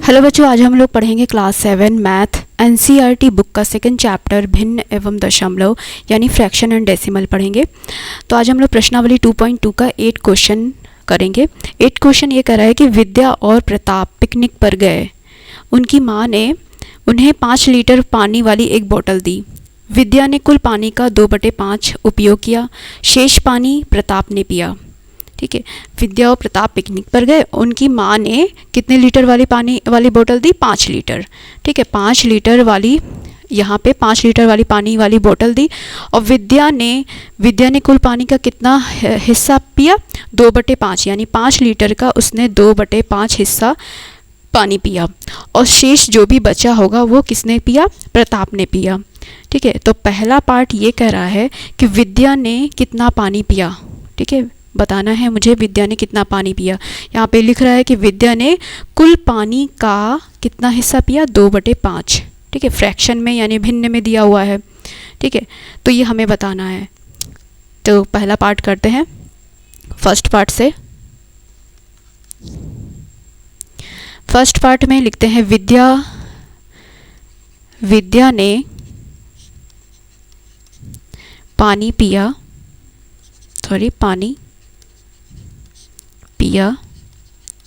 Hello बच्चों, आज हम लोग पढ़ेंगे क्लास 7 मैथ एनसीईआरटी बुक का सेकंड चैप्टर भिन्न एवं दशमलव यानी फ्रैक्शन एंड डेसिमल पढ़ेंगे। तो आज हम लोग प्रश्नावली 2.2 का 8 क्वेश्चन करेंगे। 8 क्वेश्चन ये कह रहा है कि विद्या और प्रताप पिकनिक पर गए। उनकी माँ ने उन्हें 5 लीटर पानी वाली एक बोतल दी। विद्या ने कुल पानी का 2/5 उपयोग किया, शेष पानी प्रताप ने पिया। ठीक है, विद्या और प्रताप पिकनिक पर गए। उनकी माँ ने कितने लीटर वाली पानी वाली बोतल दी? 5 लीटर। ठीक है, 5 लीटर वाली, यहाँ पे 5 लीटर वाली पानी वाली बोतल दी। और विद्या ने कुल पानी का कितना हिस्सा पिया? 2/5, यानी 5 लीटर का उसने 2/5 हिस्सा पानी पिया। और शेष जो भी बचा होगा वो किसने पिया? प्रताप ने पिया। ठीक है, तो पहला पार्ट ये कह रहा है कि विद्या ने कितना पानी पिया। ठीक है, बताना है मुझे विद्या ने कितना पानी पिया। यहाँ पे लिख रहा है कि विद्या ने कुल पानी का कितना हिस्सा पिया? 2/5। ठीक है, फ्रैक्शन में यानी भिन्न में दिया हुआ है। ठीक है, तो ये हमें बताना है। तो पहला पार्ट करते हैं फर्स्ट पार्ट से। फर्स्ट पार्ट में लिखते हैं विद्या ने पानी पिया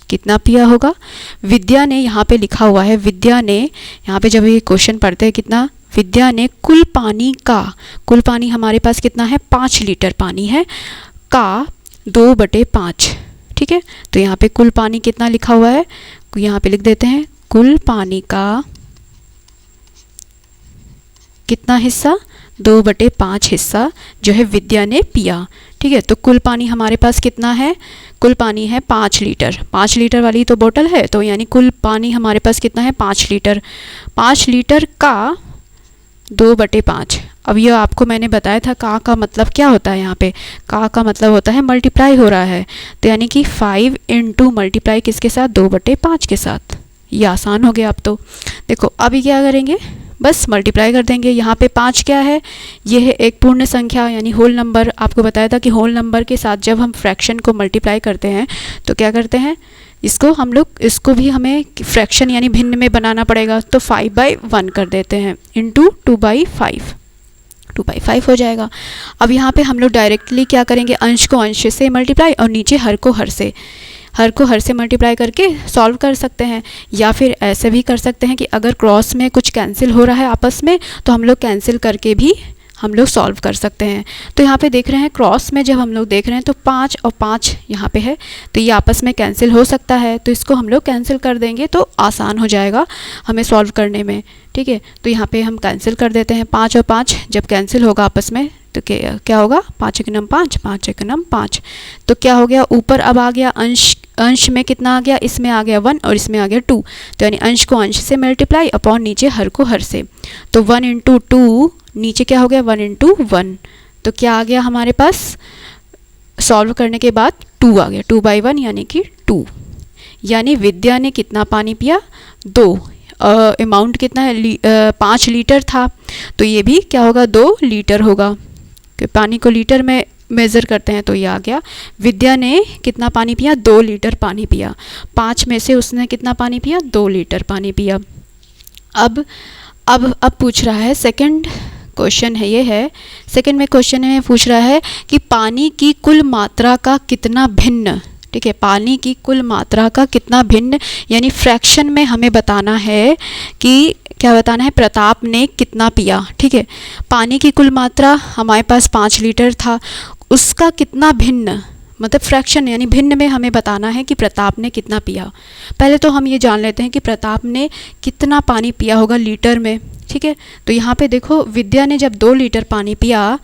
कितना पिया होगा? विद्या ने, यहाँ पे लिखा हुआ है विद्या ने, यहाँ पे जब ये क्वेश्चन पढ़ते हैं कितना, विद्या ने कुल पानी हमारे पास कितना है? 5 लीटर पानी है का 2/5। ठीक है, तो यहाँ पे कुल पानी कितना लिखा हुआ है, यहाँ पे लिख देते हैं कुल पानी का कितना हिस्सा? 2/5 हिस्सा जो है विद्या ने पिया। ठीक है, तो कुल पानी हमारे पास कितना है? कुल पानी है 5 लीटर। 5 लीटर वाली तो बोतल है, तो यानी कुल पानी हमारे पास कितना है? 5 लीटर। 5 लीटर का 2/5। अब ये आपको मैंने बताया था का मतलब क्या होता है। यहाँ पे का मतलब होता है मल्टीप्लाई हो रहा है, तो यानी कि 5 इंटू मल्टीप्लाई किसके साथ? 2/5 के साथ। ये आसान हो गया। अब तो देखो अभी क्या करेंगे, बस मल्टीप्लाई कर देंगे। यहाँ पे 5 क्या है? ये है एक पूर्ण संख्या यानी होल नंबर। आपको बताया था कि होल नंबर के साथ जब हम फ्रैक्शन को मल्टीप्लाई करते हैं तो क्या करते हैं, इसको भी हमें फ्रैक्शन यानी भिन्न में बनाना पड़ेगा। तो 5/1 कर देते हैं इंटू 2/5, 2/5 हो जाएगा। अब यहाँ पे हम लोग डायरेक्टली क्या करेंगे, अंश को अंश से मल्टीप्लाई और नीचे हर को हर से मल्टीप्लाई करके सॉल्व कर सकते हैं। या फिर ऐसे भी कर सकते हैं कि अगर क्रॉस में कुछ कैंसिल हो रहा है आपस में, तो हम लोग कैंसिल करके भी हम लोग सॉल्व कर सकते हैं। तो यहाँ पे देख रहे हैं क्रॉस में जब हम लोग देख रहे हैं तो 5 और 5 यहाँ पे है, तो ये आपस में कैंसिल हो सकता है, तो इसको हम लोग कैंसिल कर देंगे तो आसान हो जाएगा हमें सॉल्व करने में। ठीक है, तो यहाँ पे हम कैंसिल कर देते हैं। 5 और 5 जब कैंसिल होगा आपस में तो क्या होगा? 5 × 5, 5 × 5। तो क्या हो गया? ऊपर अब आ गया अंश में कितना आ गया? इसमें आ गया 1 और इसमें आ गया 2, तो यानी अंश को अंश से मल्टीप्लाई अपॉन नीचे हर को हर से। तो 1 × 2, नीचे क्या हो गया? 1 × 1। तो क्या आ गया हमारे पास? सॉल्व करने के बाद 2 आ गया, 2/1 यानी कि 2। यानी विद्या ने कितना पानी पिया? 2। अमाउंट कितना है? 5 लीटर था, तो ये भी क्या होगा? 2 लीटर होगा, कि पानी को लीटर में मेज़र करते हैं। तो ये आ गया विद्या ने कितना पानी पिया? 2 लीटर पानी पिया। 5 में से उसने कितना पानी पिया? 2 लीटर पानी पिया। अब पूछ रहा है सेकंड क्वेश्चन है, ये है सेकंड में क्वेश्चन में पूछ रहा है कि पानी की कुल मात्रा का कितना भिन्न। ठीक है, पानी की कुल मात्रा का कितना भिन्न, यानी फ्रैक्शन में हमें बताना है कि क्या बताना है? प्रताप ने कितना पिया। ठीक है, पानी की कुल मात्रा हमारे पास 5 लीटर था, उसका कितना भिन्न, मतलब फ्रैक्शन यानी भिन्न में हमें बताना है कि प्रताप ने कितना पिया। पहले तो हम ये जान लेते हैं कि प्रताप ने कितना पानी पिया होगा लीटर में। ठीक है, तो यहाँ पे देखो विद्या ने जब 2 लीटर पानी पिया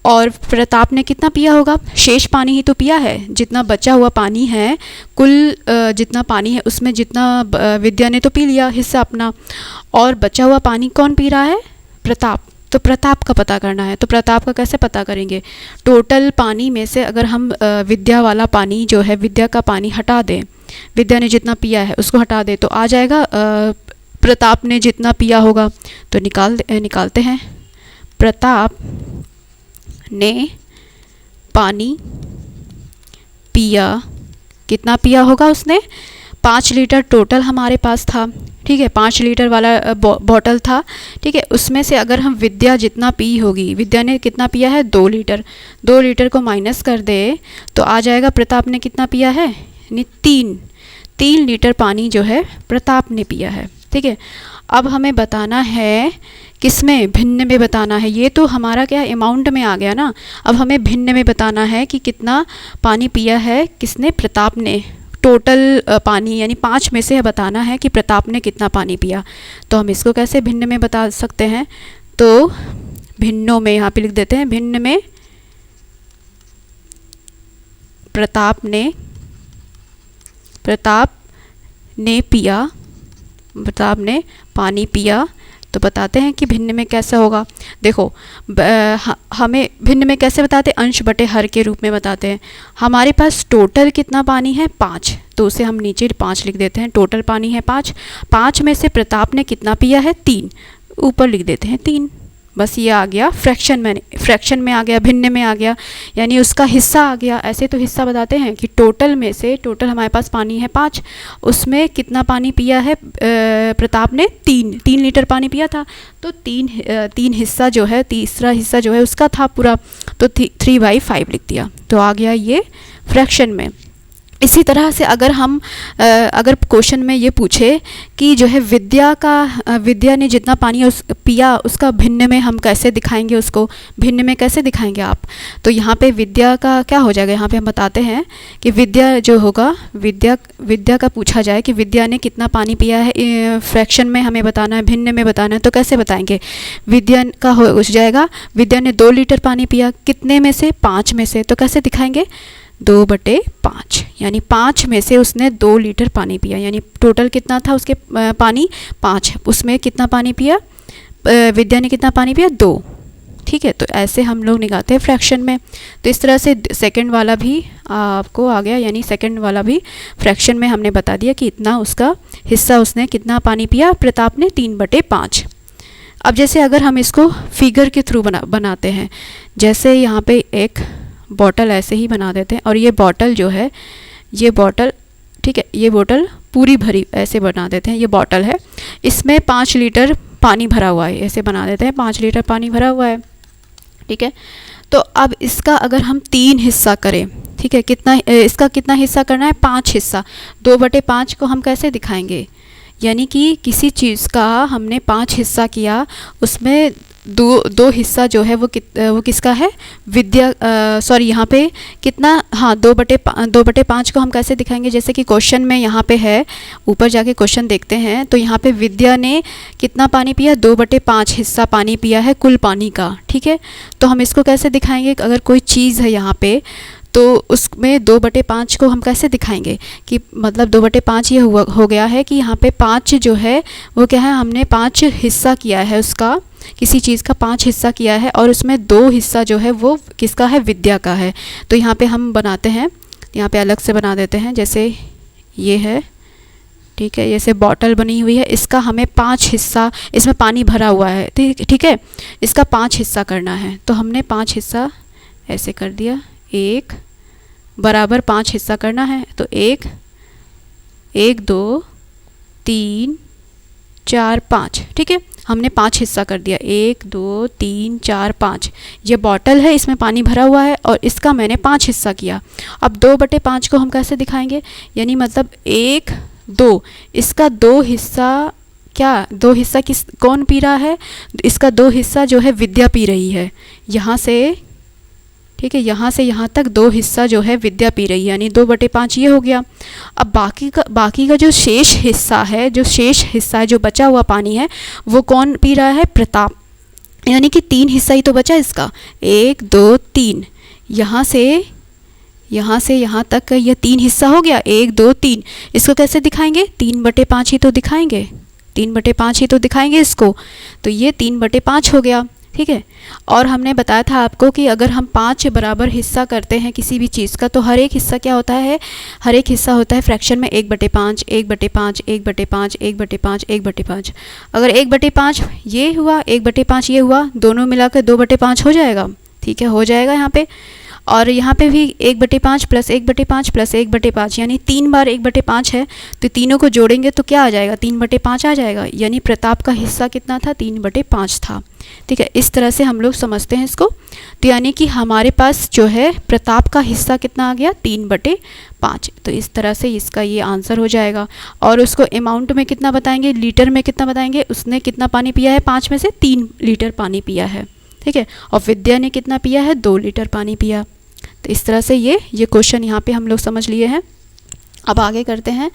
और प्रताप ने कितना पिया होगा? शेष पानी ही तो पिया है, जितना बचा हुआ पानी है, कुल जितना पानी है उसमें जितना विद्या ने तो पी लिया हिस्सा अपना, और बचा हुआ पानी कौन पी रहा है? प्रताप। तो प्रताप का पता करना है, तो प्रताप का कैसे पता करेंगे? टोटल पानी में से अगर हम विद्या वाला पानी जो है, विद्या का पानी हटा दें, विद्या ने जितना पिया है उसको हटा दें, तो आ जाएगा प्रताप ने जितना पिया होगा। तो निकालते हैं। प्रताप ने पानी पिया, कितना पिया होगा उसने? 5 लीटर टोटल हमारे पास था, ठीक है, 5 लीटर वाला बॉटल था, ठीक है। उसमें से अगर हम विद्या जितना पी होगी, विद्या ने कितना पिया है 2 लीटर, 2 लीटर को माइनस कर दे तो आ जाएगा प्रताप ने कितना पिया है, यानी 3 लीटर पानी जो है प्रताप ने पिया है, ठीक है। अब हमें बताना है किसमें, भिन्न में बताना है। ये तो हमारा क्या अमाउंट में आ गया ना, अब हमें भिन्न में बताना है कि कितना पानी पिया है किसने, प्रताप ने। टोटल पानी यानी 5 में से बताना है कि प्रताप ने कितना पानी पिया। तो हम इसको कैसे भिन्न में बता सकते हैं, तो भिन्नों में यहाँ पे लिख देते हैं, भिन्न में प्रताप ने पिया, प्रताप ने पानी पिया। तो बताते हैं कि भिन्न में कैसे होगा। देखो हमें भिन्न में कैसे बताते हैं, अंश बटे हर के रूप में बताते हैं। हमारे पास टोटल कितना पानी है 5, तो उसे हम नीचे 5 लिख देते हैं। टोटल पानी है 5 में से प्रताप ने कितना पिया है 3, ऊपर लिख देते हैं 3। बस ये आ गया फ्रैक्शन में आ गया, भिन्न में आ गया, यानी उसका हिस्सा आ गया। ऐसे तो हिस्सा बताते हैं कि टोटल में से, टोटल हमारे पास पानी है 5, उसमें कितना पानी पिया है प्रताप ने 3 लीटर पानी पिया था, तो 3 हिस्सा जो है, तीसरा हिस्सा जो है उसका था पूरा, तो 3/5 लिख दिया, तो आ गया ये फ्रैक्शन में। इसी तरह से अगर क्वेश्चन में ये पूछे कि जो है विद्या ने जितना पानी पिया उसका भिन्न में हम कैसे दिखाएंगे, उसको भिन्न में कैसे दिखाएंगे आप, तो यहाँ पे विद्या का क्या हो जाएगा, यहाँ पे हम बताते हैं कि विद्या जो होगा, विद्या का पूछा जाए कि विद्या ने कितना पानी पिया है, फ्रैक्शन में हमें बताना है, भिन्न में बताना है, तो कैसे बताएंगे। विद्या का हो जाएगा, विद्या ने 2 लीटर पानी पिया, कितने में से, 5 में से, तो कैसे दिखाएंगे 2/5, यानी 5 में से उसने 2 लीटर पानी पिया, यानी टोटल कितना था उसके पानी 5, उसमें कितना पानी पिया विद्या ने, कितना पानी पिया 2, ठीक है। तो ऐसे हम लोग निकालते हैं फ्रैक्शन में। तो इस तरह से सेकंड वाला भी आपको आ गया, यानी सेकंड वाला भी फ्रैक्शन में हमने बता दिया कि इतना उसका हिस्सा, उसने कितना पानी पिया प्रताप ने 3/5। अब जैसे अगर हम इसको फिगर के थ्रू बनाते हैं, जैसे यहाँ पे एक बॉटल ऐसे ही बना देते हैं, और ये बॉटल जो है, ये बॉटल, ठीक है, ये बॉटल पूरी भरी ऐसे बना देते हैं, ये बॉटल है, इसमें 5 लीटर पानी भरा हुआ है, ऐसे बना देते हैं 5 लीटर पानी भरा हुआ है, ठीक है। तो अब इसका अगर हम 3 हिस्सा करें, ठीक है, इसका कितना हिस्सा करना है 5 हिस्सा, 2/5 को हम कैसे दिखाएंगे, यानी कि किसी चीज़ का हमने 5 हिस्सा किया, उसमें दो हिस्सा जो है वो किसका है, विद्या, सॉरी यहाँ पे कितना, हाँ 2/5 को हम कैसे दिखाएंगे, जैसे कि क्वेश्चन में यहाँ पे है, ऊपर जाके क्वेश्चन देखते हैं, तो यहाँ पे विद्या ने कितना पानी पिया, 2/5 हिस्सा पानी पिया है कुल पानी का, ठीक है। तो हम इसको कैसे दिखाएंगे, अगर कोई चीज़ है यहाँ पे तो उसमें 2/5 को हम कैसे दिखाएंगे कि मतलब 2/5 ये हो गया है कि यहाँ पे 5 जो है वो क्या है, हमने 5 हिस्सा किया है उसका, किसी चीज़ का 5 हिस्सा किया है, और उसमें 2 हिस्सा जो है वो किसका है, विद्या का है। तो यहाँ पे हम बनाते हैं, यहाँ पे अलग से बना देते हैं, जैसे ये है, ठीक है, जैसे बॉटल बनी हुई है, इसका हमें 5 हिस्सा, इसमें पानी भरा हुआ है, ठीक है, इसका 5 हिस्सा करना है, तो हमने 5 हिस्सा ऐसे कर दिया, 1 बराबर 5 हिस्सा करना है, तो 1 2 3 4 5, ठीक है, हमने 5 हिस्सा कर दिया, 1 2 3 4 5। ये बॉटल है, इसमें पानी भरा हुआ है, और इसका मैंने 5 हिस्सा किया। अब 2/5 को हम कैसे दिखाएंगे, यानी मतलब 1 2, इसका 2 हिस्सा, क्या 2 हिस्सा कौन पी रहा है, इसका 2 हिस्सा जो है विद्या पी रही है, यहाँ से, ठीक है, यहाँ से यहाँ तक 2 हिस्सा जो है विद्या पी रही है, यानी 2/5 ये हो गया। अब बाकी का जो शेष हिस्सा है, जो बचा हुआ पानी है, वो कौन पी रहा है, प्रताप, यानी कि 3 हिस्सा ही तो बचा इसका, 1 2 3, यहाँ से यहाँ तक ये 3 हिस्सा हो गया, 1 2 3। इसको कैसे दिखाएंगे, 3/5 ही तो दिखाएंगे, 3/5 ही तो दिखाएंगे इसको, तो ये 3/5 हो गया, ठीक है। और हमने बताया था आपको कि अगर हम 5 बराबर हिस्सा करते हैं किसी भी चीज़ का, तो हर एक हिस्सा क्या होता है, हर एक हिस्सा होता है फ्रैक्शन में 1/5 1/5 1/5 1/5 1/5। अगर 1/5 ये हुआ, 1/5 ये हुआ, दोनों मिलाकर 2/5 हो जाएगा, ठीक है, हो जाएगा यहाँ पे। और यहाँ पे भी 1/5 प्लस 1/5 प्लस 1/5 यानी 3 बार 1/5 है, तो तीनों को जोड़ेंगे तो क्या आ जाएगा, 3/5 आ जाएगा। यानी प्रताप का हिस्सा कितना था, 3/5 था। ठीक है, इस तरह से हम लोग समझते हैं इसको। तो यानी कि हमारे पास जो है प्रताप का हिस्सा कितना आ गया, 3/5। तो इस तरह से इसका ये आंसर हो जाएगा। और उसको अमाउंट में कितना बताएंगे, लीटर में कितना बताएंगे, उसने कितना पानी पिया है, 5 में से 3 लीटर पानी पिया है। ठीक है, और विद्या ने कितना पिया है, 2 लीटर पानी पिया। तो इस तरह से ये क्वेश्चन यहाँ पे हम लोग समझ लिए हैं। अब आगे करते हैं,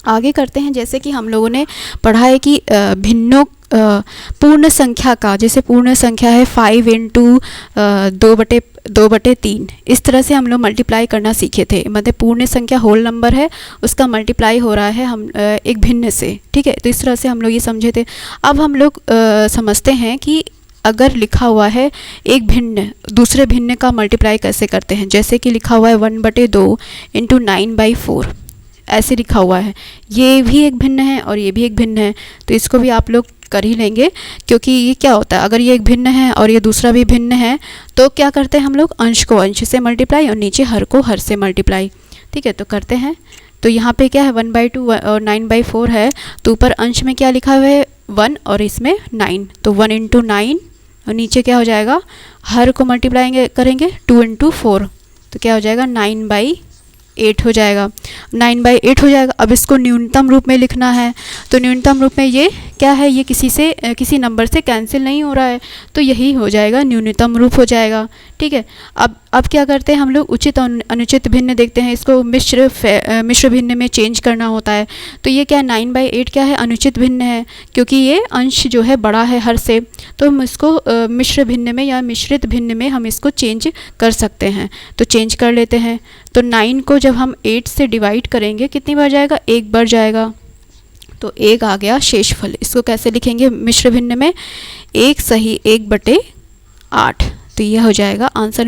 आगे करते हैं जैसे कि हम लोगों ने पढ़ा है कि भिन्नों पूर्ण संख्या का, जैसे पूर्ण संख्या है 5 × 2/3, इस तरह से हम लोग मल्टीप्लाई करना सीखे थे। मतलब पूर्ण संख्या होल नंबर है, उसका मल्टीप्लाई हो रहा है हम एक भिन्न से। ठीक है, तो इस तरह से हम लोग ये समझे थे। अब हम लोग समझते हैं कि अगर लिखा हुआ है एक भिन्न दूसरे भिन्न का मल्टीप्लाई कैसे करते हैं। जैसे कि लिखा हुआ है 1/2 × 9/4, ऐसे लिखा हुआ है। ये भी एक भिन्न है और ये भी एक भिन्न है, तो इसको भी आप लोग कर ही लेंगे। क्योंकि ये क्या होता है, अगर ये एक भिन्न है और ये दूसरा भी भिन्न है तो क्या करते हैं हम लोग, अंश को अंश से मल्टीप्लाई और नीचे हर को हर से मल्टीप्लाई। ठीक है, तो करते हैं। तो यहाँ पे क्या है, 1/2 और 9/4 है, तो ऊपर अंश में क्या लिखा हुआ है, 1 और इसमें 9, तो 1 × 9 और नीचे क्या हो जाएगा, हर को मल्टीप्लाई करेंगे 2 × 4, तो क्या हो जाएगा 9/8 हो जाएगा, 9/8 हो जाएगा। अब इसको न्यूनतम रूप में लिखना है, तो न्यूनतम रूप में ये क्या है, ये किसी नंबर से कैंसिल नहीं हो रहा है, तो यही हो जाएगा, न्यूनतम रूप हो जाएगा। ठीक है, अब क्या करते हैं हम लोग, उचित और अनुचित भिन्न देखते हैं। इसको मिश्र भिन्न में चेंज करना होता है। तो ये क्या 9/8 क्या है, अनुचित भिन्न है, क्योंकि ये अंश जो है बड़ा है हर से, तो हम इसको मिश्र भिन्न में या मिश्रित भिन्न में हम इसको चेंज कर सकते हैं। तो चेंज कर लेते हैं। तो 9 को जब हम 8 से डिवाइड करेंगे कितनी बार जाएगा, 1 बार जाएगा, तो 1 आ गया शेषफल। इसको कैसे लिखेंगे मिश्र भिन्न में, 1 सही 1/8, तो ये हो जाएगा आंसर,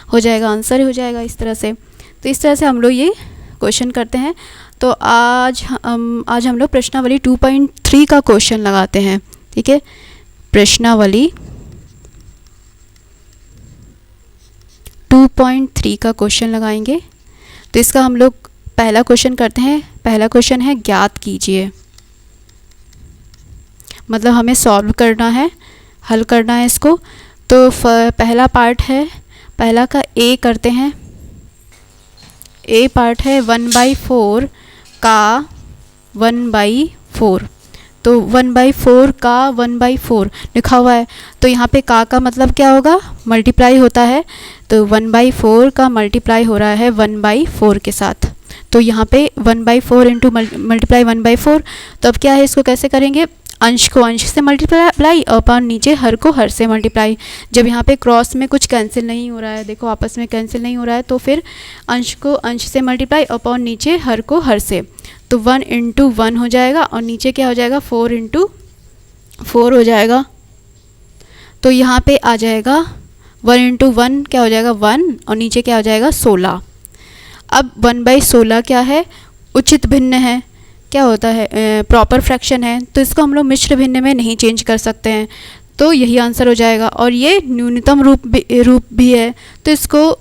हो जाएगा इस तरह से। तो इस तरह से हम लोग ये क्वेश्चन करते हैं। तो आज हम लोग प्रश्नावली 2.3 का क्वेश्चन लगाते हैं। ठीक है, प्रश्नावली 2.3 का क्वेश्चन लगाएंगे। तो इसका हम लोग पहला क्वेश्चन करते हैं। पहला क्वेश्चन है ज्ञात कीजिए, मतलब हमें सॉल्व करना है, हल करना है इसको। तो पहला पार्ट है, पहला का ए करते हैं। ए पार्ट है 1/4 का 1/4, तो 1/4 का 1/4 लिखा हुआ है। तो यहाँ पे का मतलब क्या होगा, मल्टीप्लाई होता है। तो 1/4 का मल्टीप्लाई हो रहा है 1/4 के साथ। तो यहाँ पे 1/4 इंटू मल्टीप्लाई 1/4। तो अब क्या है, इसको कैसे करेंगे, अंश को अंश से मल्टीप्लाई और नीचे हर को हर से मल्टीप्लाई। जब यहाँ पे क्रॉस में कुछ कैंसिल नहीं हो रहा है, देखो आपस में कैंसिल नहीं हो रहा है, तो फिर अंश को अंश से मल्टीप्लाई और नीचे हर को हर से। तो 1 × 1 हो जाएगा और नीचे क्या हो जाएगा, 4 × 4 हो जाएगा। तो यहाँ पे आ जाएगा 1 × 1 क्या हो जाएगा, 1 और नीचे क्या हो जाएगा 16। अब 1/16 क्या है, उचित भिन्न है, क्या होता है, प्रॉपर फ्रैक्शन है, तो इसको हम लोग मिश्र भिन्न में नहीं चेंज कर सकते हैं। तो यही आंसर हो जाएगा। और ये न्यूनतम रूप भी है, तो इसको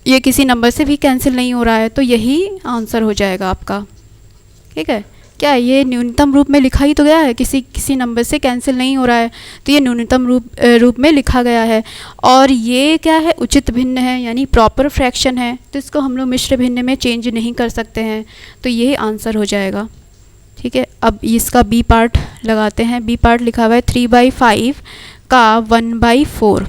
ये किसी नंबर से भी कैंसिल नहीं हो रहा है, तो यही आंसर हो जाएगा आपका। ठीक है, क्या है, ये न्यूनतम रूप में लिखा ही तो गया है, किसी नंबर से कैंसिल नहीं हो रहा है, तो ये न्यूनतम रूप में लिखा गया है। और ये क्या है, उचित भिन्न है, यानी प्रॉपर फ्रैक्शन है, तो इसको हम लोग मिश्र भिन्न में चेंज नहीं कर सकते हैं, तो ये आंसर हो जाएगा। ठीक है, अब इसका बी पार्ट लगाते हैं। बी पार्ट लिखा हुआ है 3/5 का 1/4।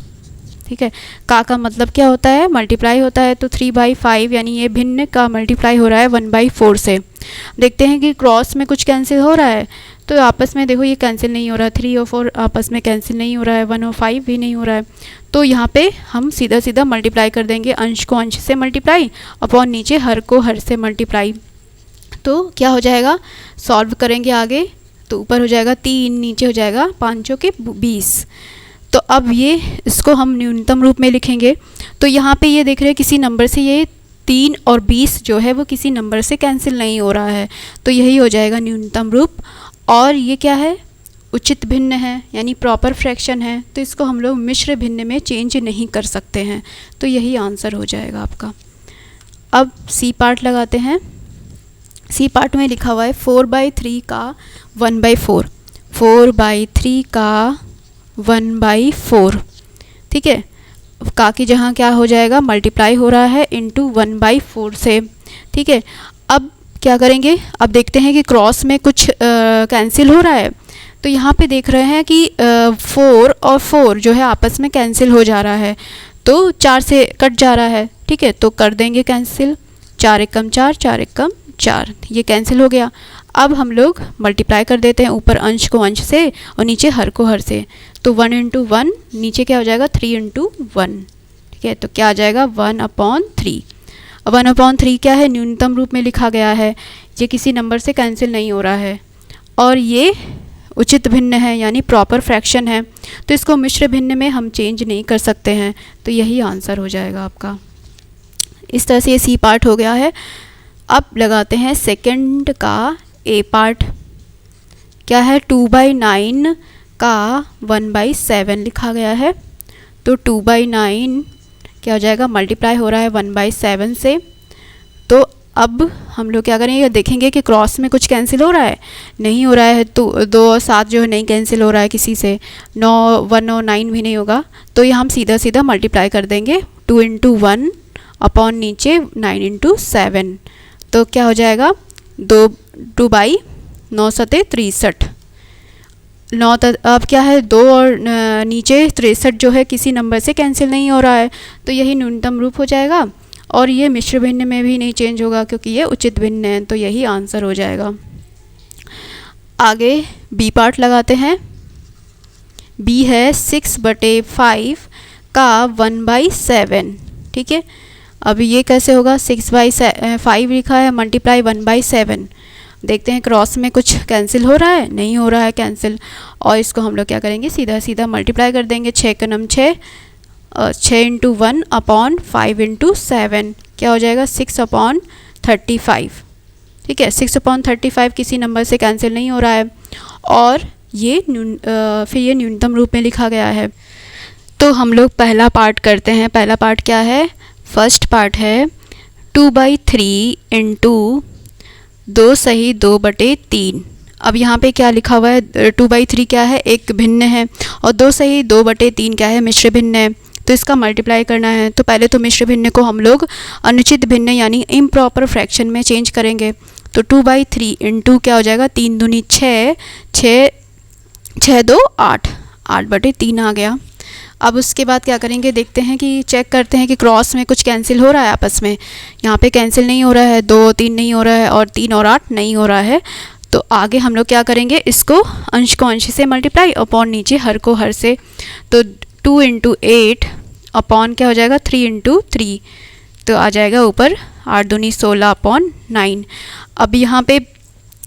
ठीक है, का मतलब क्या होता है, मल्टीप्लाई होता है, तो 3/5 यानी ये भिन्न का मल्टीप्लाई हो रहा है 1/4 से। देखते हैं कि क्रॉस में कुछ कैंसिल हो रहा है, तो आपस में देखो ये कैंसिल नहीं हो रहा है, 3 और 4 आपस में कैंसिल नहीं हो रहा है, 1 और 5 भी नहीं हो रहा है। तो यहाँ पे हम सीधा सीधा मल्टीप्लाई कर देंगे, अंश को अंश से मल्टीप्लाई अपॉन नीचे हर को हर से मल्टीप्लाई। तो क्या हो जाएगा, सॉल्व करेंगे आगे, तो ऊपर हो जाएगा 3, नीचे हो जाएगा 5 के 20। तो अब ये इसको हम न्यूनतम रूप में लिखेंगे। तो यहाँ पे ये देख रहे हैं किसी नंबर से ये 3 और 20 जो है वो किसी नंबर से कैंसिल नहीं हो रहा है, तो यही हो जाएगा न्यूनतम रूप। और ये क्या है, उचित भिन्न है यानी प्रॉपर फ्रैक्शन है, तो इसको हम लोग मिश्र भिन्न में चेंज नहीं कर सकते हैं। तो यही आंसर हो जाएगा आपका। अब सी पार्ट लगाते हैं। सी पार्ट में लिखा हुआ है 4/3 का 1/4, 4/3 का 1/4, ठीक है। का की जहाँ क्या हो जाएगा, मल्टीप्लाई हो रहा है इनटू 1/4 से, ठीक है। अब क्या करेंगे, अब देखते हैं कि क्रॉस में कुछ कैंसिल हो रहा है। तो यहाँ पे देख रहे हैं कि 4 और 4 जो है आपस में कैंसिल हो जा रहा है, तो 4 से कट जा रहा है, ठीक है। तो कर देंगे कैंसिल, 4 एकम 4, 4 एकम 4, ये कैंसिल हो गया। अब हम लोग मल्टीप्लाई कर देते हैं, ऊपर अंश को अंश से और नीचे हर को हर से। तो 1 × 1, नीचे क्या हो जाएगा 3 × 1, ठीक है। तो क्या आ जाएगा 1/3। 1/3 क्या है, न्यूनतम रूप में लिखा गया है, ये किसी नंबर से कैंसिल नहीं हो रहा है और ये उचित भिन्न है यानी प्रॉपर फ्रैक्शन है, तो इसको मिश्र भिन्न में हम चेंज नहीं कर सकते हैं। तो यही आंसर हो जाएगा आपका। इस तरह से ये सी पार्ट हो गया है। अब लगाते हैं सेकंड का ए पार्ट। क्या है, 2/9 का 1/7 लिखा गया है। तो 2/9 क्या हो जाएगा, मल्टीप्लाई हो रहा है 1/7 से। तो अब हम लोग क्या करेंगे, देखेंगे कि क्रॉस में कुछ कैंसिल हो रहा है, नहीं हो रहा है। तो 2 और 7 जो है नहीं कैंसिल हो रहा है किसी से, 9, 1 और 9 भी नहीं होगा। तो ये हम सीधा सीधा मल्टीप्लाई कर देंगे, 2 × 1 अपॉन नीचे 9 × 7। तो क्या हो जाएगा 2/9 सते 63। 9 अब क्या है 2 और नीचे 63 जो है किसी नंबर से कैंसिल नहीं हो रहा है, तो यही न्यूनतम रूप हो जाएगा। और ये मिश्र भिन्न में भी नहीं चेंज होगा क्योंकि ये उचित भिन्न है, तो यही आंसर हो जाएगा। आगे बी पार्ट लगाते हैं। बी है 6/5 का 1/7, ठीक है। अब ये कैसे होगा, 6/5 लिखा है, मल्टीप्लाई 1/7। देखते हैं क्रॉस में कुछ कैंसिल हो रहा है, नहीं हो रहा है कैंसिल, और इसको हम लोग क्या करेंगे, सीधा सीधा मल्टीप्लाई कर देंगे। 6 × 6, 6 × 1 अपॉन 5 × 7, क्या हो जाएगा 6/35, ठीक है। 6/35 किसी नंबर से कैंसिल नहीं हो रहा है और ये फिर ये न्यूनतम रूप में लिखा गया है। तो हम लोग पहला पार्ट करते हैं। पहला पार्ट क्या है, फर्स्ट पार्ट है 2/3 × 2 सही 2/3। अब यहाँ पे क्या लिखा हुआ है, 2/3 क्या है, एक भिन्न है, और 2 सही 2/3 क्या है, मिश्र भिन्न है। तो इसका मल्टीप्लाई करना है। तो पहले तो मिश्र भिन्न को हम लोग अनुचित भिन्न यानी इम्प्रॉपर फ्रैक्शन में चेंज करेंगे। तो 2/3 × क्या हो जाएगा, 3 दूनी 6, 6 2 8, 8/3 आ गया। अब उसके बाद क्या करेंगे, देखते हैं कि चेक करते हैं कि क्रॉस में कुछ कैंसिल हो रहा है आपस में। यहाँ पे कैंसिल नहीं हो रहा है, 2 3 नहीं हो रहा है और 3 और 8 नहीं हो रहा है। तो आगे हम लोग क्या करेंगे, इसको अंश को अंश से मल्टीप्लाई अपॉन नीचे हर को हर से। तो 2 × 8 अपॉन क्या हो जाएगा 3 × 3, तो आ जाएगा ऊपर 8 दूनी 16 अपॉन 9। अब यहाँ पे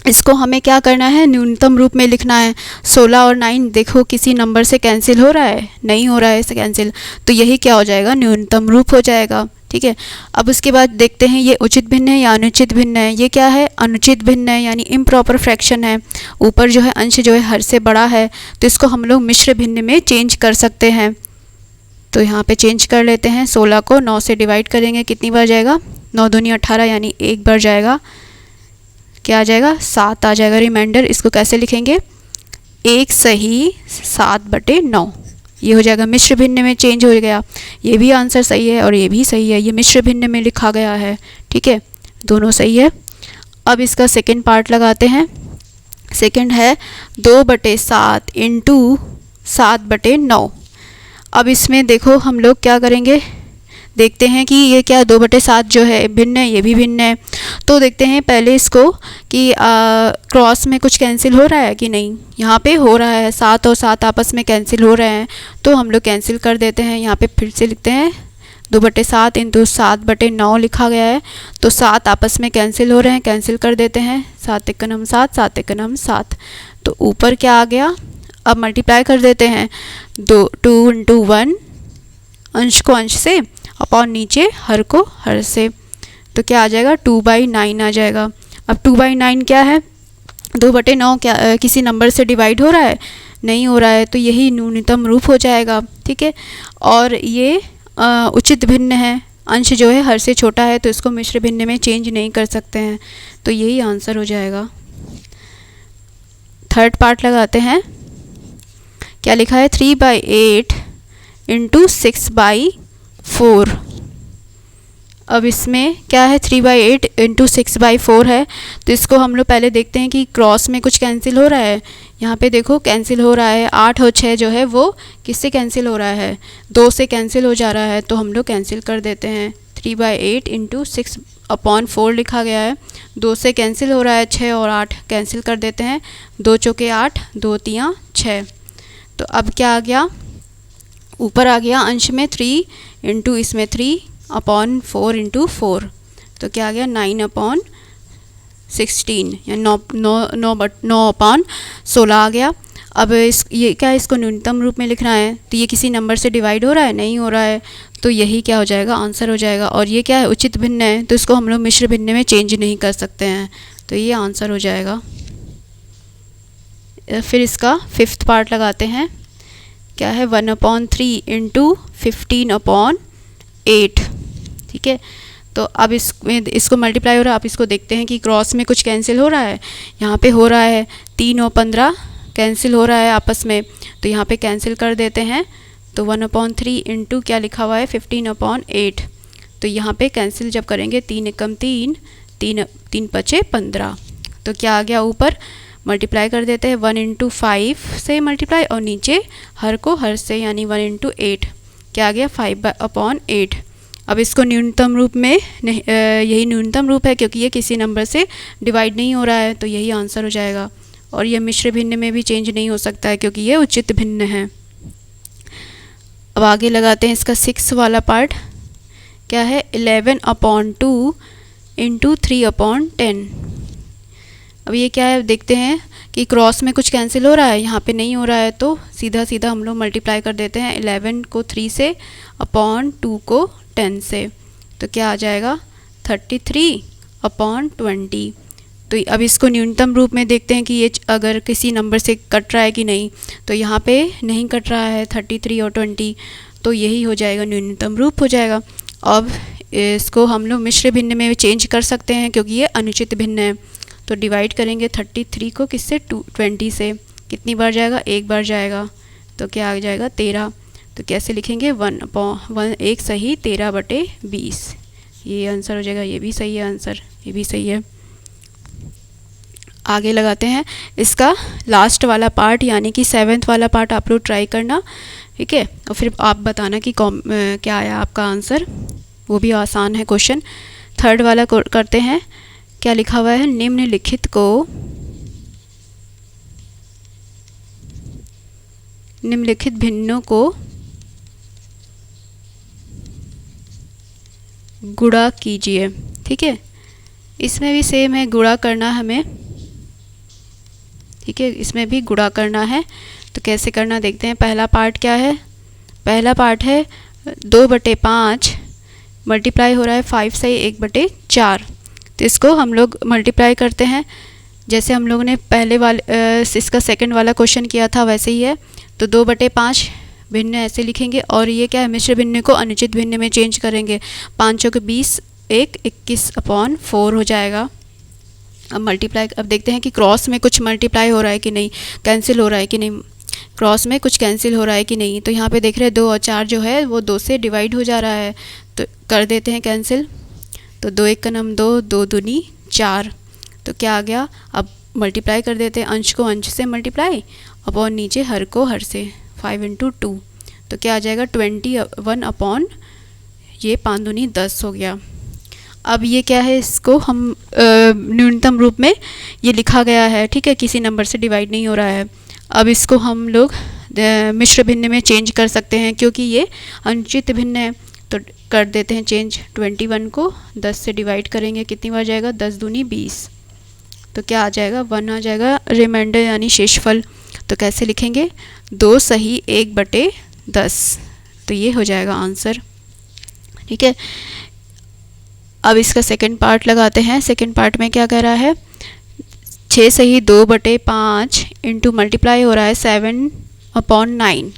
इसको हमें क्या करना है, न्यूनतम रूप में लिखना है। 16 और 9 देखो किसी नंबर से कैंसिल हो रहा है, नहीं हो रहा है इसे कैंसिल, तो यही क्या हो जाएगा, न्यूनतम रूप हो जाएगा, ठीक है। अब उसके बाद देखते हैं ये उचित भिन्न है या अनुचित भिन्न है। ये क्या है, अनुचित भिन्न है यानी इम्प्रॉपर फ्रैक्शन है। ऊपर जो है अंश जो है हर से बड़ा है, तो इसको हम लोग मिश्र भिन्न में चेंज कर सकते हैं। तो यहाँ पे चेंज कर लेते हैं। 16 को 9 से डिवाइड करेंगे, कितनी बार जाएगा, 9 दूनी 18 यानी 1 बार जाएगा, क्या आ जाएगा 7 आ जाएगा रिमाइंडर। इसको कैसे लिखेंगे, 1 सही 7/9, ये हो जाएगा मिश्र भिन्न में चेंज हो गया। ये भी आंसर सही है और ये भी सही है, ये मिश्र भिन्न में लिखा गया है, ठीक है, दोनों सही है। अब इसका सेकंड पार्ट लगाते हैं। सेकंड है 2/7 × 7/9। अब इसमें देखो हम लोग क्या करेंगे, देखते हैं कि ये क्या 2/7 जो है भिन्न है, ये भी भिन्न है। तो देखते हैं पहले इसको कि क्रॉस में कुछ कैंसिल हो रहा है कि नहीं। यहाँ पे हो रहा है, 7 और 7 आपस में कैंसिल हो रहे हैं, तो हम लोग कैंसिल कर देते हैं। यहाँ पे फिर से लिखते हैं 2/7 × 7/9 लिखा गया है, तो 7 आपस में कैंसिल हो रहे हैं, कैंसिल कर देते हैं। 7 एकम 7, 7 एकम 7, तो ऊपर क्या आ गया, अब मल्टीप्लाई कर देते हैं। 2 × 1 अंश को अंश से अपॉन नीचे हर को हर से, तो क्या आ जाएगा 2/9 आ जाएगा। अब 2/9 क्या है, 2/9 क्या किसी नंबर से डिवाइड हो रहा है? नहीं हो रहा है, तो यही न्यूनतम रूप हो जाएगा। ठीक है, और ये उचित भिन्न है, अंश जो है हर से छोटा है, तो इसको मिश्र भिन्न में चेंज नहीं कर सकते हैं, तो यही आंसर हो जाएगा। थर्ड पार्ट लगाते हैं। क्या लिखा है? 3/8 इंटू 6/4। अब इसमें क्या है? 3/8 इंटू 6/4 है, तो इसको हम लोग पहले देखते हैं कि क्रॉस में कुछ कैंसिल हो रहा है। यहाँ पे देखो कैंसिल हो रहा है, 8 और 6 जो है वो किससे कैंसिल हो रहा है? 2 से कैंसिल हो जा रहा है, तो हम लोग कैंसिल कर देते हैं। 3/8 इंटू 6/4 लिखा गया है, 2 से कैंसिल हो रहा है, 6 और 8 कैंसिल कर देते हैं, 2 चौके 8, 2 तियाँ 6। तो अब क्या आ गया? ऊपर आ गया अंश में 3 इंटू इसमें 3/4 इंटू 4, तो क्या आ गया? 9/16 या 9/16 आ गया। अब ये क्या है? इसको न्यूनतम रूप में लिखना है, तो ये किसी नंबर से डिवाइड हो रहा है? नहीं हो रहा है, तो यही क्या हो जाएगा? आंसर हो जाएगा। और ये क्या है? उचित भिन्न है, तो इसको हम लोग मिश्र भिन्न में चेंज नहीं कर सकते हैं, तो ये आंसर हो जाएगा। फिर इसका फिफ्थ पार्ट लगाते हैं। क्या है? 1/3 इंटू 15/8। ठीक है, तो अब इसको मल्टीप्लाई हो रहा है। आप इसको देखते हैं कि क्रॉस में कुछ कैंसिल हो रहा है, यहाँ पे हो रहा है 3 और 15 कैंसिल हो रहा है आपस में, तो यहाँ पे कैंसिल कर देते हैं। तो 1/3 इंटू क्या लिखा हुआ है? 15/8, तो यहाँ पे कैंसिल जब करेंगे 3 एकम 3, 3 पचे 15, तो क्या आ गया? ऊपर मल्टीप्लाई कर देते हैं 1 इंटू 5 से मल्टीप्लाई, और नीचे हर को हर से, यानी 1 इंटू 8, क्या आ गया? 5/8। अब इसको न्यूनतम रूप में नहीं, यही न्यूनतम रूप है क्योंकि ये किसी नंबर से डिवाइड नहीं हो रहा है, तो यही आंसर हो जाएगा। और ये मिश्र भिन्न में भी चेंज नहीं हो सकता है क्योंकि ये उचित भिन्न है। अब आगे लगाते हैं इसका 6 वाला पार्ट। क्या है? 11/2 इंटू 3/10। अब ये क्या है? देखते हैं कि क्रॉस में कुछ कैंसिल हो रहा है, यहाँ पे नहीं हो रहा है, तो सीधा सीधा हम लोग मल्टीप्लाई कर देते हैं 11 को 3 से, अपॉन 2 को 10 से, तो क्या आ जाएगा? 33/20। तो अब इसको न्यूनतम रूप में देखते हैं कि ये अगर किसी नंबर से कट रहा है कि नहीं, तो यहाँ पे नहीं कट रहा है 33 और 20, तो यही हो जाएगा, न्यूनतम रूप हो जाएगा। अब इसको हम लोग मिश्र भिन्न में चेंज कर सकते हैं क्योंकि ये अनुचित भिन्न है, तो डिवाइड करेंगे 33 को किससे? 20 से। कितनी बार जाएगा? एक बार जाएगा, तो क्या आ जाएगा? 13। तो कैसे लिखेंगे? 1 सही 13/20, ये आंसर हो जाएगा। ये भी सही है आंसर, ये भी सही है। आगे लगाते हैं इसका लास्ट वाला पार्ट, यानी कि 7th वाला पार्ट आप लोग ट्राई करना, ठीक है, और फिर आप बताना कि क्या आया आपका आंसर। वो भी आसान है क्वेश्चन। 3rd वाला करते हैं। क्या लिखा हुआ है? निम्नलिखित भिन्नों को गुणा कीजिए। ठीक है, इसमें भी सेम है, गुणा करना हमें। ठीक है, इसमें भी गुणा करना है, तो कैसे करना देखते हैं। पहला पार्ट क्या है? पहला पार्ट है 2/5 मल्टीप्लाई हो रहा है 5 से 1/4, तो इसको हम लोग मल्टीप्लाई करते हैं जैसे हम लोगों ने पहले वाले इसका सेकंड वाला क्वेश्चन किया था वैसे ही है। तो 2/5 भिन्न ऐसे लिखेंगे, और ये क्या है? मिश्र भिन्न को अनुचित भिन्न में चेंज करेंगे। 5 चौके 20, 21/4 हो जाएगा। अब मल्टीप्लाई, अब देखते हैं कि क्रॉस में कुछ मल्टीप्लाई हो रहा है कि नहीं, कैंसिल हो रहा है कि नहीं, क्रॉस में कुछ कैंसिल हो रहा है कि नहीं। तो यहाँ पे देख रहे हैं 2 और 4 जो है वो 2 से डिवाइड हो जा रहा है, तो कर देते हैं कैंसिल। तो 2 1 का नाम 2, 2 दूनी 4, तो क्या आ गया? अब मल्टीप्लाई कर देते हैं, अंश को अंश से मल्टीप्लाई, अपॉन नीचे हर को हर से, 5 इंटू 2, तो क्या आ जाएगा? 21 अपॉन ये 5 दूनी 10 हो गया। अब ये क्या है? इसको हम न्यूनतम रूप में ये लिखा गया है, ठीक है, किसी नंबर से डिवाइड नहीं हो रहा है। अब इसको हम लोग मिश्र भिन्न में चेंज कर सकते हैं क्योंकि ये अनुचित भिन्न है, तो कर देते हैं चेंज। 21 को 10 से डिवाइड करेंगे, कितनी बार जाएगा? 10 दूनी 20, तो क्या आ जाएगा? 1 आ जाएगा, रिमाइंडर यानी शेषफल। तो कैसे लिखेंगे? 2 सही 1/10, तो ये हो जाएगा आंसर। ठीक है, अब इसका सेकंड पार्ट लगाते हैं। सेकंड पार्ट में क्या कह रहा है? 6 सही 2/5 इंटू मल्टीप्लाई हो रहा है 7/9।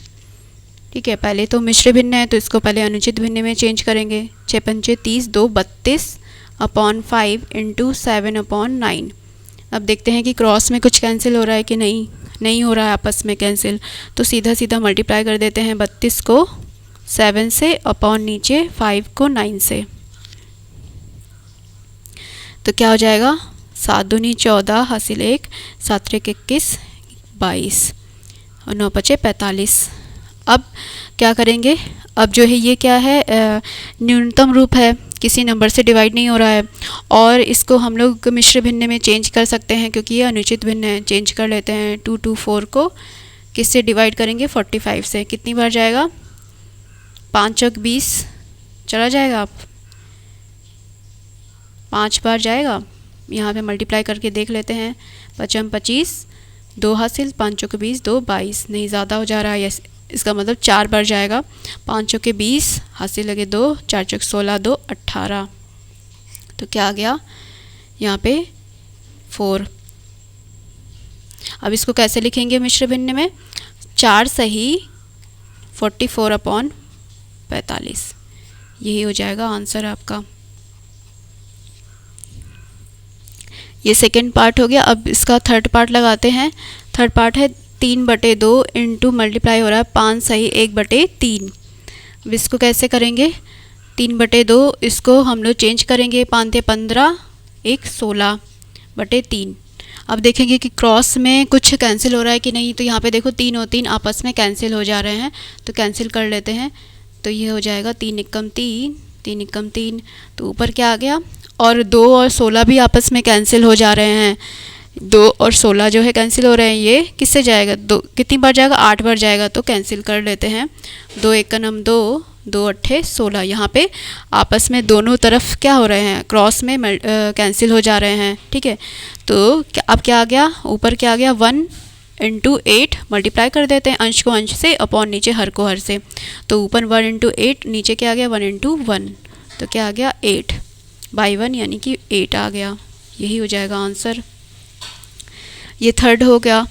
ठीक है, पहले तो मिश्र भिन्न है तो इसको पहले अनुचित भिन्न में चेंज करेंगे। 6 पंचे 30, 2 32/5 इंटू 7/9। अब देखते हैं कि क्रॉस में कुछ कैंसिल हो रहा है कि नहीं हो रहा है आपस में कैंसिल, तो सीधा सीधा मल्टीप्लाई कर देते हैं 32 को 7 से अपॉन नीचे 5 को 9 से। तो क्या हो जाएगा, 7 दूनी 14 हासिल 1, 7 त्रिक 21, 22 और 9 पचे 45। अब क्या करेंगे, अब जो है ये क्या है, न्यूनतम रूप है, किसी नंबर से डिवाइड नहीं हो रहा है और इसको हम लोग मिश्र भिन्न में चेंज कर सकते हैं क्योंकि ये अनुचित भिन्न है। चेंज कर लेते हैं। 2 2 4 को किससे डिवाइड करेंगे, 45 से। कितनी बार जाएगा, 5 चौक 20 चला जाएगा, आप 5 बार जाएगा। यहाँ पे मल्टीप्लाई करके देख लेते हैं। 5 25, 2 हासिल, 5 चौक 20, 2 22, नहीं ज़्यादा हो जा रहा है, इसका मतलब 4 बार जाएगा। 5 चौके 20 हासिल लगे 2, 4 चौक 16, 2 18। तो क्या आ गया यहाँ पे 4। अब इसको कैसे लिखेंगे मिश्र भिन्न में, 4 सही 44/45, यही हो जाएगा आंसर आपका। ये सेकेंड पार्ट हो गया। अब इसका थर्ड पार्ट लगाते हैं। थर्ड पार्ट है 3/2 इंटू मल्टीप्लाई हो रहा है 5 सही 1/3। अब इसको कैसे करेंगे, 3/2 इसको हम लोग चेंज करेंगे, 5 15, 1 16/3। अब देखेंगे कि क्रॉस में कुछ कैंसिल हो रहा है कि नहीं, तो यहाँ पे देखो 3 और 3 आपस में कैंसिल हो जा रहे हैं, तो कैंसिल कर लेते हैं। तो ये हो जाएगा 3 एकम 3, 3 एकम 3, तो ऊपर क्या आ गया, और 2 और 16 भी आपस में कैंसिल हो जा रहे हैं। 2 और 16 जो है कैंसिल हो रहे हैं, ये किससे जाएगा, 2 कितनी बार जाएगा, 8 बार जाएगा, तो कैंसिल कर लेते हैं। 2 एकम 2, 2 अट्ठे 16। यहाँ पे आपस में दोनों तरफ क्या हो रहे हैं, क्रॉस में कैंसिल हो जा रहे हैं। ठीक है, तो अब क्या आ गया, ऊपर क्या आ गया, 1 इंटू 8 मल्टीप्लाई कर देते हैं, अंश को अंश से अपॉन नीचे हर को हर से। तो ऊपर 1 इंटू 8, नीचे क्या आ गया 1 इंटू 1, तो क्या आ गया 8/1 यानी कि 8 आ गया, यही हो जाएगा आंसर। ये थर्ड हो गया।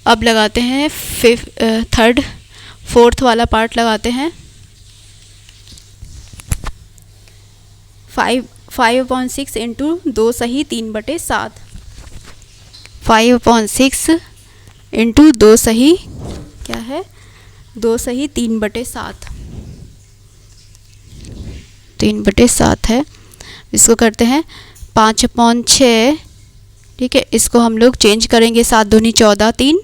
अब लगाते हैं फोर्थ वाला पार्ट लगाते हैं। 5/6 इंटू 2 सही 3/7। 5/6 इंटू 2 सही क्या है, 2 सही 3/7, 3/7 है। इसको करते हैं 5/6। ठीक है, इसको हम लोग चेंज करेंगे, 7 दूनी 14, 3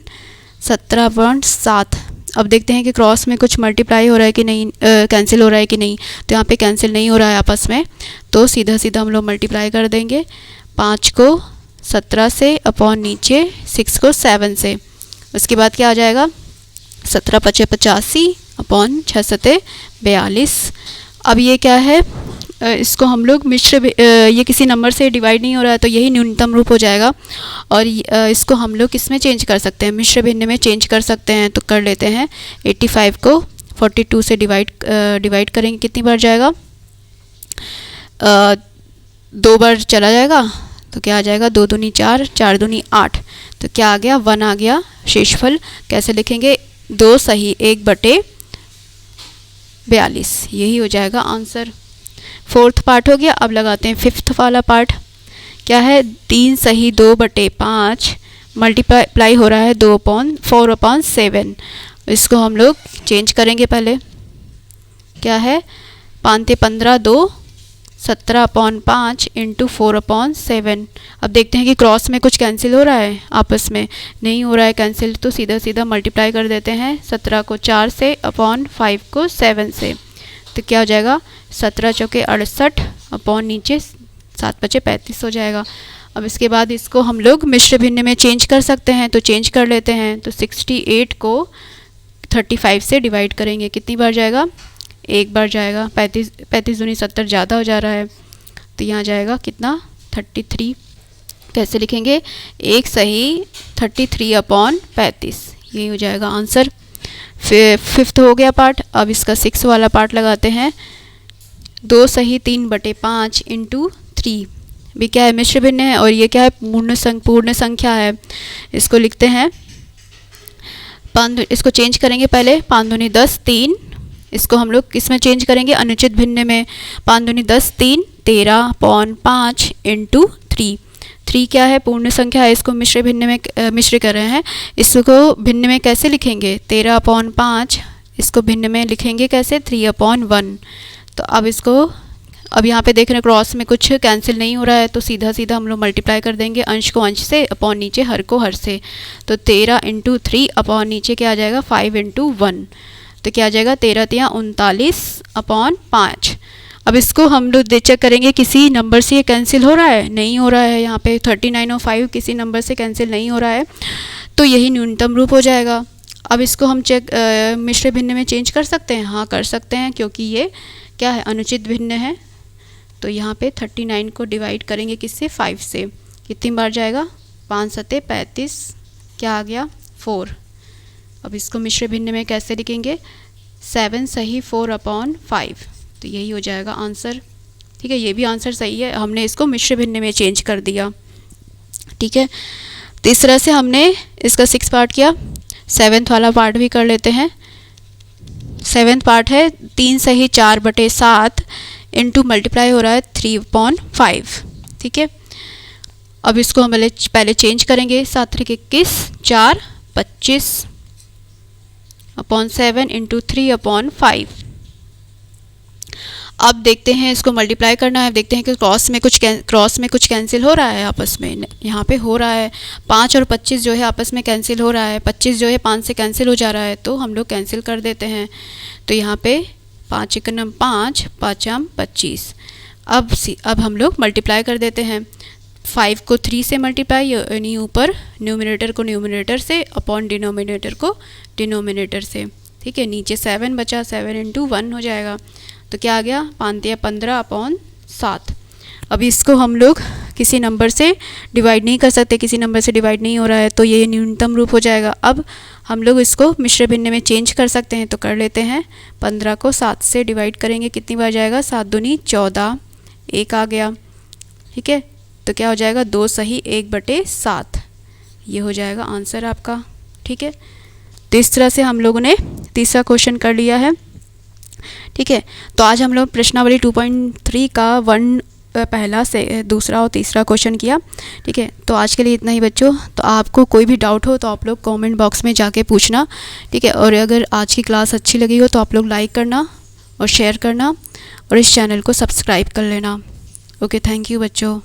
17/7। अब देखते हैं कि क्रॉस में कुछ मल्टीप्लाई हो रहा है कि नहीं, कैंसिल हो रहा है कि नहीं। तो यहाँ पे कैंसिल नहीं हो रहा है आपस में, तो सीधा सीधा हम लोग मल्टीप्लाई कर देंगे। 5 को 17 से अपॉन नीचे 6 को 7 से। उसके बाद क्या आ जाएगा, 17 पचे 85 अपॉन 6 सते 42। अब ये क्या है, इसको हम लोग मिश्र, ये किसी नंबर से डिवाइड नहीं हो रहा है तो यही न्यूनतम रूप हो जाएगा। और इसको हम लोग किस में चेंज कर सकते हैं, मिश्र भिन्न में चेंज कर सकते हैं। तो कर लेते हैं, 85 को 42 से डिवाइड करेंगे, कितनी बार जाएगा, 2 बार चला जाएगा। तो क्या आ जाएगा, 2 दूनी 4, 4 दूनी 8, तो क्या आ गया 1 आ गया। शेषफल कैसे लिखेंगे, 2 सही 1/42, यही हो जाएगा आंसर। फोर्थ पार्ट हो गया। अब लगाते हैं फिफ्थ वाला पार्ट। क्या है, 3 सही 2/5 मल्टीप्लाई हो रहा है 4/7। इसको हम लोग चेंज करेंगे पहले। क्या है, 5 15, 2 17/5 इंटू 4/7। अब देखते हैं कि क्रॉस में कुछ कैंसिल हो रहा है, आपस में नहीं हो रहा है कैंसिल, तो सीधा सीधा मल्टीप्लाई कर देते हैं। 17 को 4 से अपॉन 5 को 7 से। तो क्या हो जाएगा, 17 चौके 68 अपॉन नीचे 7 पचे 35 हो जाएगा। अब इसके बाद इसको हम लोग मिश्र भिन्न में चेंज कर सकते हैं, तो चेंज कर लेते हैं। तो 68 को 35 से डिवाइड करेंगे, कितनी बार जाएगा, 1 बार जाएगा। 35 दूनी 70 ज़्यादा हो जा रहा है, तो यहाँ जाएगा कितना 33। कैसे लिखेंगे, 1 सही 33/35, यही हो जाएगा आंसर। फिफ्थ हो गया पार्ट। अब इसका 6 वाला पार्ट लगाते हैं। 2 सही 3/5 इंटू 3 भी क्या है, मिश्र भिन्न है, और ये क्या है, पूर्ण संख्या है। इसको लिखते हैं इसको चेंज करेंगे पहले, 5 दूनी 10 3, इसको हम लोग किस में चेंज करेंगे, अनुचित भिन्न में। 5 दूनी 10 3, 13/5 इंटू 3। 3 क्या है, पूर्ण संख्या है, इसको मिश्र भिन्न में मिश्र कर रहे हैं। इसको भिन्न में कैसे लिखेंगे, 13/5, इसको भिन्न में लिखेंगे कैसे, 3/1। तो अब यहाँ पे देख रहे हैं क्रॉस में कुछ कैंसिल नहीं हो रहा है, तो सीधा सीधा हम लोग मल्टीप्लाई कर देंगे अंश को अंश से, अपॉन नीचे हर को हर से। तो 13 × 3 अपॉन नीचे क्या आ जाएगा, 5 × 1। तो क्या आ जाएगा, 13 × 39/5। अब इसको हम लोग चेक करेंगे किसी नंबर से ये कैंसिल हो रहा है, नहीं हो रहा है। यहाँ पे 39 और 5 किसी नंबर से कैंसिल नहीं हो रहा है, तो यही न्यूनतम रूप हो जाएगा। अब इसको हम मिश्र भिन्न में चेंज कर सकते हैं, हाँ कर सकते हैं, क्योंकि ये क्या है, अनुचित भिन्न है। तो यहाँ पे 39 को डिवाइड करेंगे किससे, 5 से। कितनी बार जाएगा, 5 सते 35, क्या आ गया, 4। अब इसको मिश्र भिन्न में कैसे लिखेंगे, 7 सही 4/5। तो यही हो जाएगा आंसर। ठीक है, ये भी आंसर सही है, हमने इसको मिश्र भिन्न में चेंज कर दिया। ठीक है, तो इस तरह से हमने इसका 6 पार्ट किया। 7th वाला पार्ट भी कर लेते हैं। 7th पार्ट है 3 सही 4/7 इंटू मल्टीप्लाई हो रहा है 3/5। ठीक है, अब इसको हम पहले चेंज करेंगे। 7 3 21, 4 25/7 इंटू 3/5। अब देखते हैं इसको मल्टीप्लाई करना है। देखते हैं कि क्रॉस में कुछ कैंसिल हो रहा है आपस में, यहाँ पे हो रहा है। 5 और 25 जो है आपस में कैंसिल हो रहा है। 25 जो है 5 से कैंसिल हो जा रहा है, तो हम लोग कैंसिल कर देते हैं। तो यहाँ पे 5 × 5, 5 25। अब हम लोग मल्टीप्लाई कर देते हैं। 5 को 3 से मल्टीप्लाई, यानी ऊपर न्यूमिनेटर को न्यूमिनेटर से, अपॉन डिनोमिनेटर को डिनोमिनेटर से। ठीक है, नीचे 7 बचा, 7 × 1 हो जाएगा। तो क्या आ गया, 5 × 15/7। अब इसको हम लोग किसी नंबर से डिवाइड नहीं कर सकते, किसी नंबर से डिवाइड नहीं हो रहा है, तो ये न्यूनतम रूप हो जाएगा। अब हम लोग इसको मिश्र भिन्न में चेंज कर सकते हैं, तो कर लेते हैं। 15 को 7 से डिवाइड करेंगे, कितनी बार जाएगा, 7 दूनी 14, 1 आ गया। ठीक है, तो क्या हो जाएगा, 2 सही 1/7। ये हो जाएगा आंसर आपका। ठीक है, तो इस तरह से हम लोगों ने तीसरा क्वेश्चन कर लिया है। ठीक है, तो आज हम लोग प्रश्नावली 2.3 का पहला से दूसरा और तीसरा क्वेश्चन किया। ठीक है, तो आज के लिए इतना ही बच्चों। तो आपको कोई भी डाउट हो तो आप लोग कमेंट बॉक्स में जाके पूछना। ठीक है, और अगर आज की क्लास अच्छी लगी हो तो आप लोग लाइक करना और शेयर करना और इस चैनल को सब्सक्राइब कर लेना। ओके, थैंक यू बच्चों।